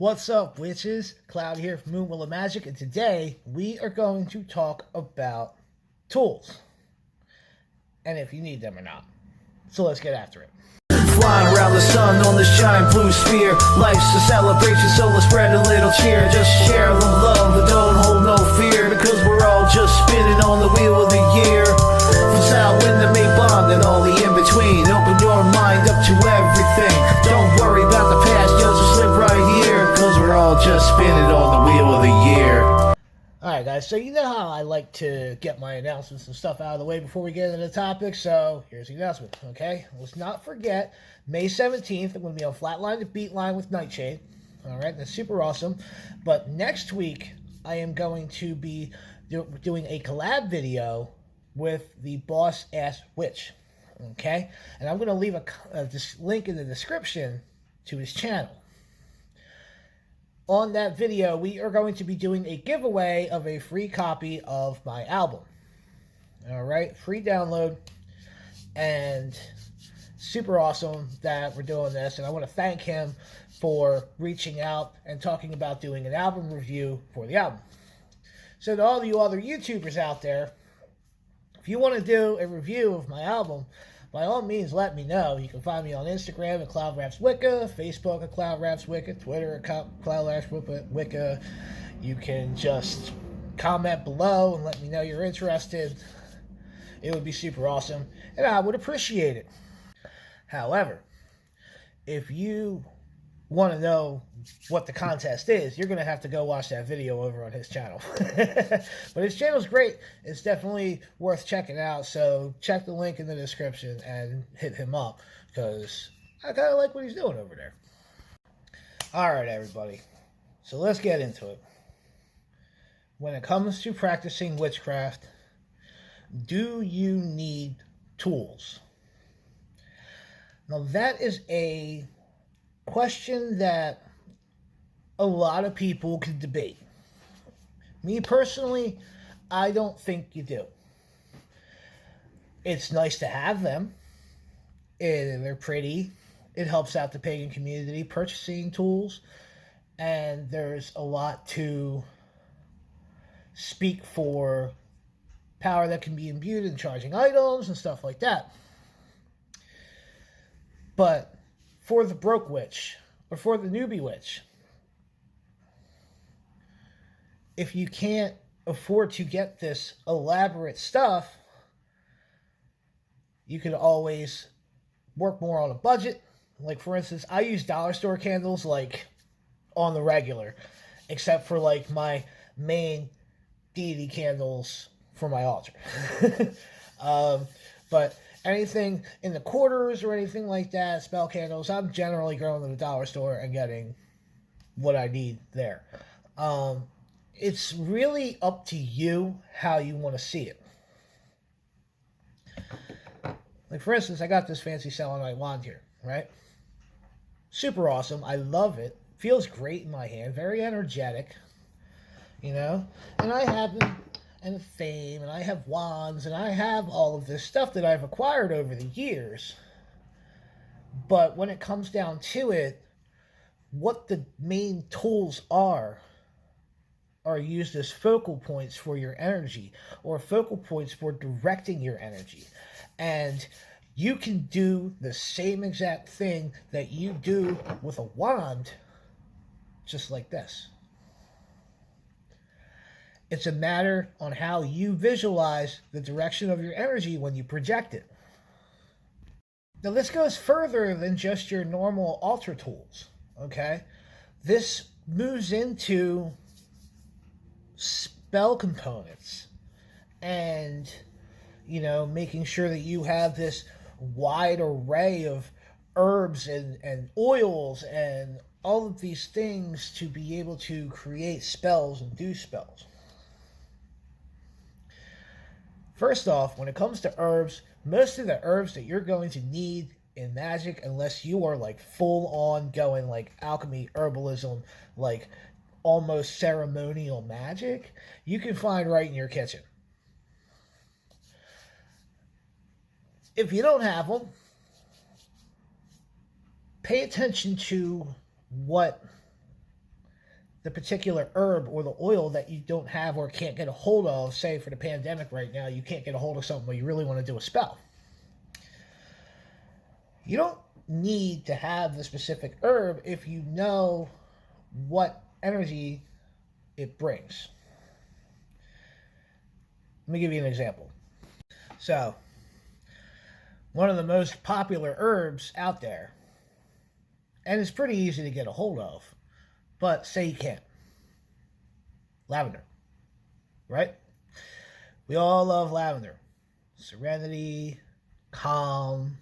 What's up, witches? Cloud here from Moon Willow Magic, and today we are going to talk about tools and if you need them or not. So let's get after it. Flying around the sun on this giant blue sphere. Life's a celebration, so let's spread a little cheer. Just share the love, but don't hold no fear, because we're all just spinning on the wheel of the year. From south wind to Maybond and all the in-between. Open your mind up to everything. Don't worry about the past, just live right here, because we're all just spinning on the wheel of the year. Alright guys, so you know how I like to get my announcements and stuff out of the way before we get into the topic, so here's the announcement, okay? Let's not forget, May 17th, I'm going to be on Flatline to Beatline with Nightshade. Alright, that's super awesome. But next week, I am going to be doing a collab video with the Boss Ass Wytch, okay? And I'm going to leave this link in the description to his channel. On that video, we are going to be doing a giveaway of a free copy of my album. Alright, free download. And super awesome that we're doing this. And I want to thank him for reaching out and talking about doing an album review for the album. So to all you other YouTubers out there, if you want to do a review of my album, by all means, let me know. You can find me on Instagram at CloudRapsWicca, Facebook at CloudRapsWicca, Twitter at CloudRapsWicca. You can just comment below and let me know you're interested. It would be super awesome, and I would appreciate it. However, if you want to know what the contest is, you're going to have to go watch that video over on his channel. But his channel's great. It's definitely worth checking out, so check the link in the description and hit him up, because I kind of like what he's doing over there. Alright everybody, so let's get into it. When it comes to practicing witchcraft, do you need tools? Now that is a question that a lot of people can debate. Me personally, I don't think you do. It's nice to have them. They're pretty. It helps out the pagan community purchasing tools. And there's a lot to speak for power that can be imbued in charging items and stuff like that. But for the broke witch, or for the newbie witch, if you can't afford to get this elaborate stuff, you can always work more on a budget. Like, for instance, I use dollar store candles, like, on the regular, except for, like, my main deity candles for my altar. But anything in the quarters or anything like that, spell candles, I'm generally going to the dollar store and getting what I need there. It's really up to you how you want to see it. Like, for instance, I got this fancy selenite wand here, right? Super awesome. I love it. Feels great in my hand. Very energetic, you know? And I have them, and fame, and I have wands, and I have all of this stuff that I've acquired over the years. But when it comes down to it, what the main tools are used as focal points for your energy, or focal points for directing your energy. And you can do the same exact thing that you do with a wand, just like this. It's a matter on how you visualize the direction of your energy when you project it. Now this goes further than just your normal altar tools, okay? This moves into spell components and, you know, making sure that you have this wide array of herbs and oils and all of these things to be able to create spells and do spells. First off, when it comes to herbs, most of the herbs that you're going to need in magic, unless you are like full on going like alchemy, herbalism, like almost ceremonial magic, you can find right in your kitchen. If you don't have them, pay attention to what the particular herb or the oil that you don't have or can't get a hold of. Say for the pandemic right now, you can't get a hold of something, but you really want to do a spell. You don't need to have the specific herb if you know what energy it brings. Let me give you an example. So, one of the most popular herbs out there, and it's pretty easy to get a hold of, but say you can't. Lavender, right? We all love lavender. Serenity, calm.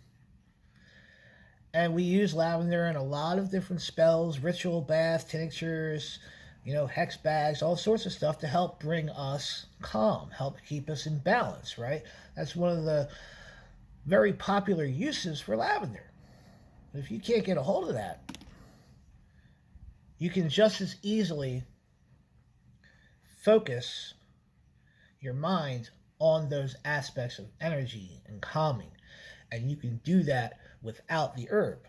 And we use lavender in a lot of different spells, ritual baths, tinctures, hex bags, all sorts of stuff to help bring us calm, help keep us in balance, right? That's one of the very popular uses for lavender. If you can't get a hold of that, you can just as easily focus your mind on those aspects of energy and calming. And you can do that without the herb.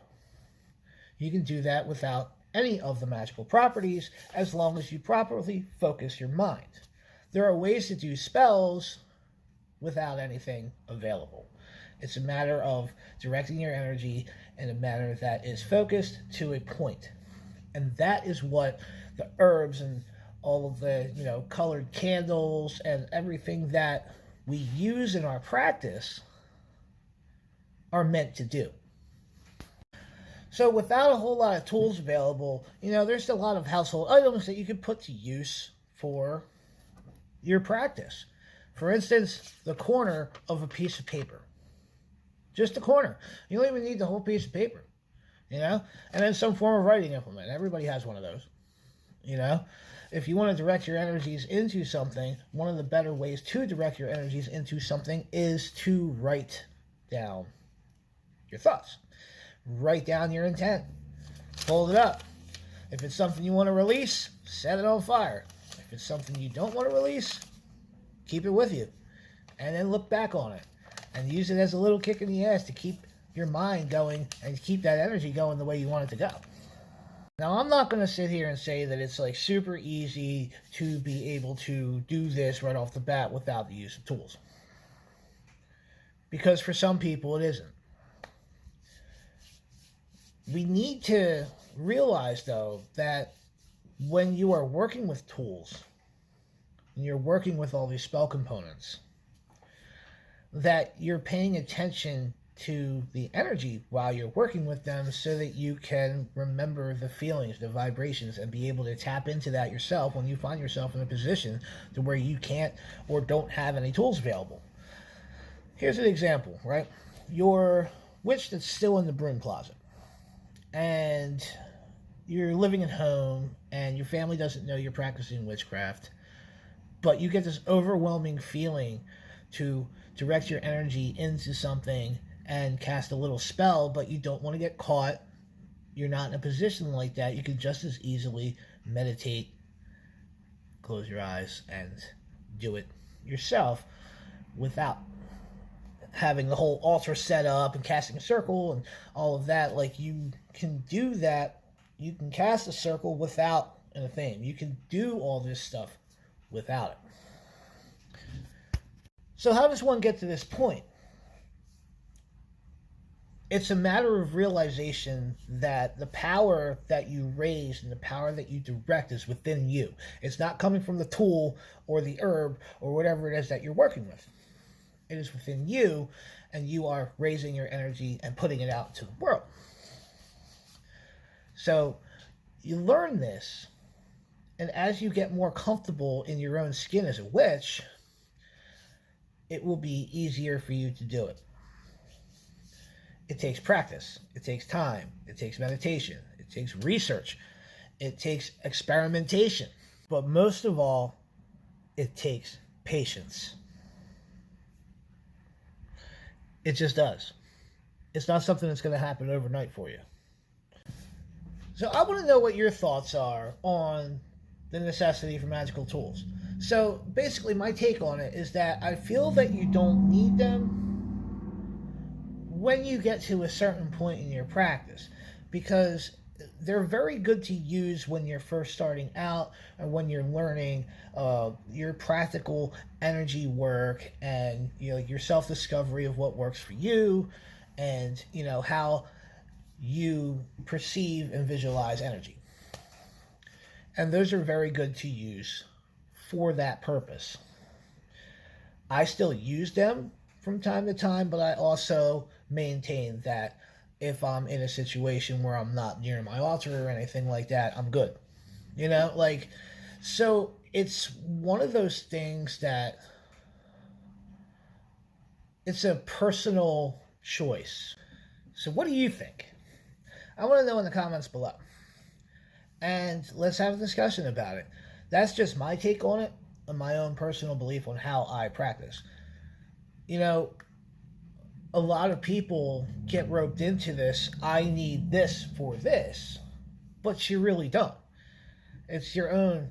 You can do that without any of the magical properties as long as you properly focus your mind. There are ways to do spells without anything available. It's a matter of directing your energy in a manner that is focused to a point. And that is what the herbs and all of the, colored candles and everything that we use in our practice are meant to do. So without a whole lot of tools available, there's a lot of household items that you can put to use for your practice. For instance, the corner of a piece of paper. Just the corner. You don't even need the whole piece of paper, and then some form of writing implement. Everybody has one of those, If you want to direct your energies into something, one of the better ways to direct your energies into something is to write down your thoughts. Write down your intent. Hold it up. If it's something you want to release, set it on fire. If it's something you don't want to release, keep it with you. And then look back on it. And use it as a little kick in the ass to keep your mind going and keep that energy going the way you want it to go. Now, I'm not going to sit here and say that it's like super easy to be able to do this right off the bat without the use of tools. Because for some people, it isn't. We need to realize, though, that when you are working with tools, and you're working with all these spell components, that you're paying attention to the energy while you're working with them so that you can remember the feelings, the vibrations, and be able to tap into that yourself when you find yourself in a position to where you can't or don't have any tools available. Here's an example, right? Your witch that's still in the broom closet, and you're living at home, and your family doesn't know you're practicing witchcraft, but you get this overwhelming feeling to direct your energy into something and cast a little spell, but you don't want to get caught. You're not in a position like that. You can just as easily meditate, close your eyes, and do it yourself without having the whole altar set up and casting a circle and all of that. Like, you can do that. You can cast a circle without anything. You can do all this stuff without it. So how does one get to this point? It's a matter of realization that the power that you raise and the power that you direct is within you. It's not coming from the tool or the herb or whatever it is that you're working with. It is within you, and you are raising your energy and putting it out to the world. So you learn this, and as you get more comfortable in your own skin as a witch, it will be easier for you to do it. It takes practice. It takes time. It takes meditation. It takes research. It takes experimentation. But most of all, it takes patience. It just does. It's not something that's going to happen overnight for you. So I want to know what your thoughts are on the necessity for magical tools. So basically my take on it is that I feel that you don't need them when you get to a certain point in your practice, because they're very good to use when you're first starting out or when you're learning your practical energy work and your self-discovery of what works for you and how you perceive and visualize energy. And those are very good to use for that purpose. I still use them from time to time, but I also maintain that if I'm in a situation where I'm not near my altar or anything like that, I'm good. So it's one of those things that it's a personal choice. So what do you think? I want to know in the comments below. And let's have a discussion about it. That's just my take on it and my own personal belief on how I practice. A lot of people get roped into this, I need this for this, but you really don't. It's your own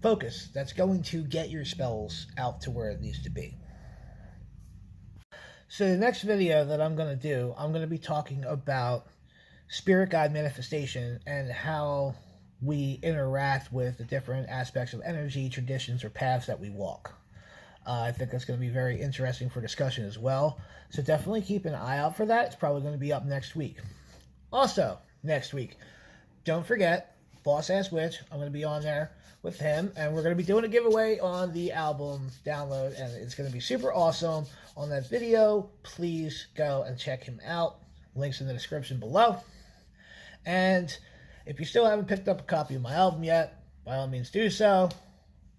focus that's going to get your spells out to where it needs to be. So the next video that I'm going to do, I'm going to be talking about spirit guide manifestation and how we interact with the different aspects of energy, traditions, or paths that we walk. I think that's going to be very interesting for discussion as well. So definitely keep an eye out for that. It's probably going to be up next week. Also, next week, don't forget, Boss Ass Wytch. I'm going to be on there with him, and we're going to be doing a giveaway on the album download, and it's going to be super awesome on that video. Please go and check him out. Links in the description below. And if you still haven't picked up a copy of my album yet, by all means do so.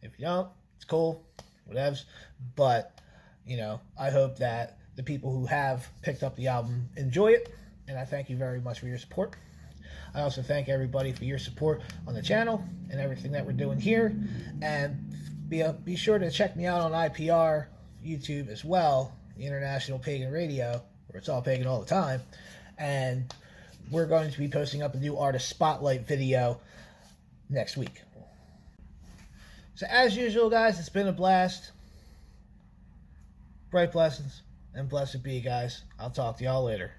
If you don't, it's cool. Whatevs. But, I hope that the people who have picked up the album enjoy it. And I thank you very much for your support. I also thank everybody for your support on the channel and everything that we're doing here. And be sure to check me out on IPR, YouTube as well, the International Pagan Radio, where it's all pagan all the time. And we're going to be posting up a new artist spotlight video next week. So as usual, guys, it's been a blast. Bright blessings and blessed be, guys. I'll talk to y'all later.